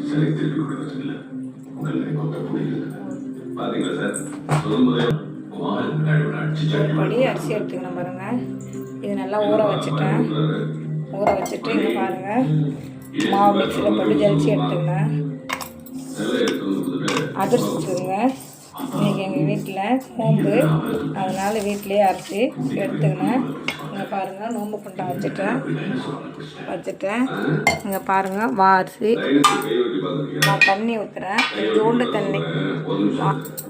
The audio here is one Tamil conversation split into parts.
சிலை திருப்பி கொடுக்கறதில்ல. உங்களுக்கு கொத்த புரியுது பாத்தீங்களா சார்? சொல்லும்போதே படி அரிசி எடுத்துக்கணும் பாருங்க. இது நல்லா ஊற வச்சுட்டேன். ஊற வச்சுட்டு இங்கே பாருங்க, மாவு மிக்சியில் போட்டு ஜலிச்சு எடுத்துக்கணும். அதிர்ச்சி வச்சுருங்க. இன்றைக்கி எங்கள் வீட்டில் நோம்பு, அதனால் வீட்டிலே அரைச்சி எடுத்துக்கணும். இங்கே பாருங்கள், நோம்பு குண்டா வச்சுட்டேன். இங்கே பாருங்கள், அரிசி நான் தண்ணி ஊற்றுறேன். கொஞ்சோண்டு தண்ணி,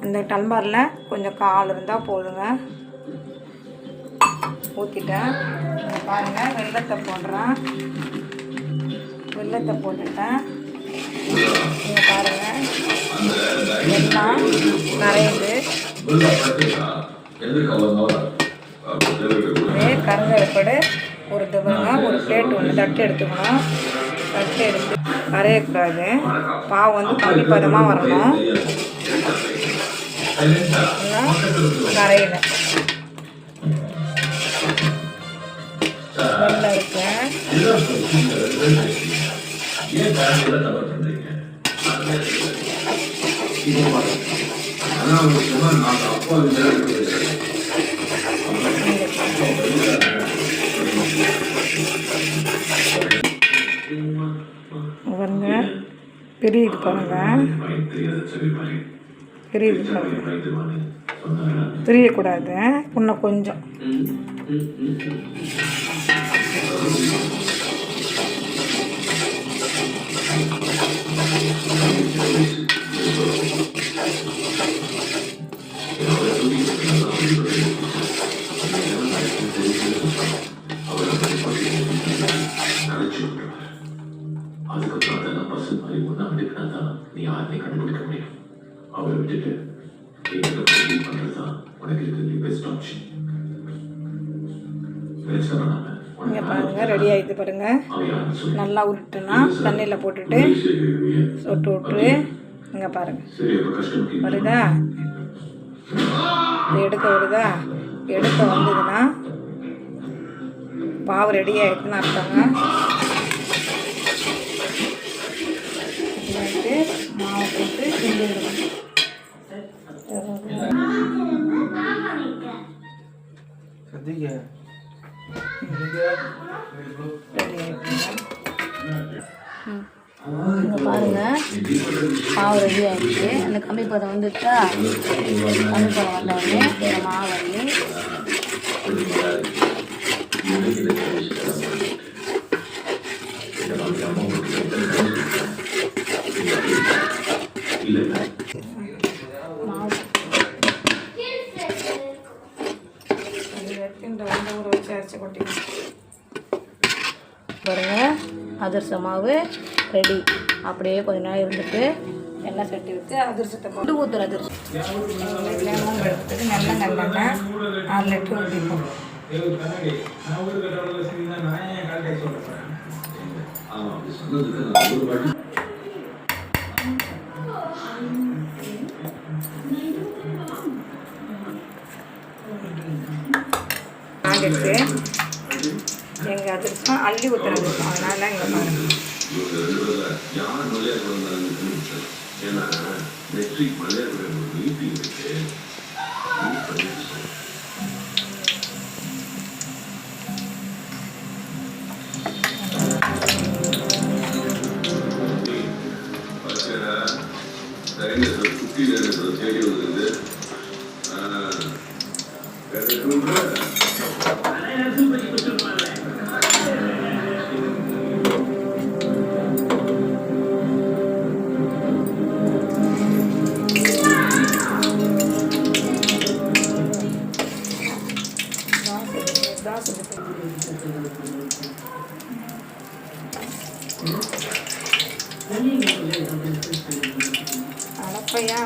இந்த டம்ளரில் கொஞ்சம் கால் இருந்தால் போதுங்க. ஊற்றிட்டேன். இங்கே பாருங்கள், வெல்லத்தை போடுறேன். வெல்லத்தை போட்டுட்டேன். இங்கே பாருங்கள், எல்லாம் நிறையுது. கருவேப்பிலை ஒரு தவறுங்க, ஒரு பிளேட் ஒன்று தட்டு எடுத்துக்கணும். தட்டு எடுத்து கரையக்கூடாது. பாவு வந்து கம்மி பதமாக வரணும். கரையில வெள்ளை இருக்கேன். பாருங்க, பெரியது பாருங்க, பெரியது பாருங்க, தெரியக்கூடாது. இன்னும் கொஞ்சம் அதுக்கப்புறம் அதெல்லாம் பசு மாதிரி ஒன்றா எடுக்கினா தான் நீ யாருமே கண்டுபிடிக்க முடியும். அவரை விட்டுட்டு பண்ணுறது தான் உனக்கு இருக்கிறது பெஸ்ட் ஆப்ஷன். இங்கே பாருங்கள், ரெடி ஆகிட்டு பாருங்க. நல்லா உருட்டுனா தண்ணியில் போட்டுட்டு சொட்டு விட்டு இங்கே பாருங்கள் வருதா, எடுக்க வருதா, எடுக்க வந்ததுன்னா பாவு ரெடி ஆகிடுதுன்னு அர்த்தங்க. மாவு போட்டு கிண்டிடணும். இங்கே பாருங்கள், மாவு ரெடி ஆகிடுச்சு. அந்த கம்மி பதம் வந்துட்டா, கம்மி பதம் வந்தோடனே இந்த மாவு வந்து பாருங்க, அதிரச மாவு ரெடி. அப்படியே கொஞ்ச நேரம் இருந்துட்டு எண்ணெய் சட்டி வச்சு அதிரசத்தை போட்டு ஊற்றுற அதிரசம். வீட்டில் நோம்பு எடுத்துட்டு நல்லெண்ணெய் 6 லிட்டர் ஊற்றிப்போம். எடுத்து எங்கள் அதிர்ஷ்டம் அள்ளி ஊற்றுறது. அதனால இங்கே பாருங்கள், தேடி வருது. அடப்பையா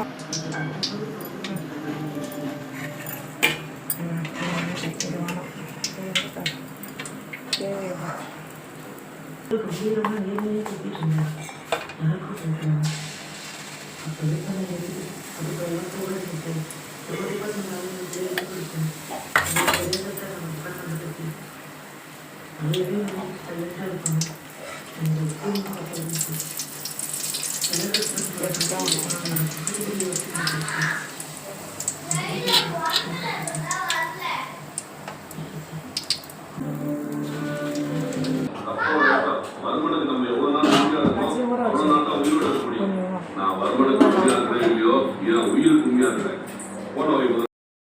அப்போ மறுபடியும்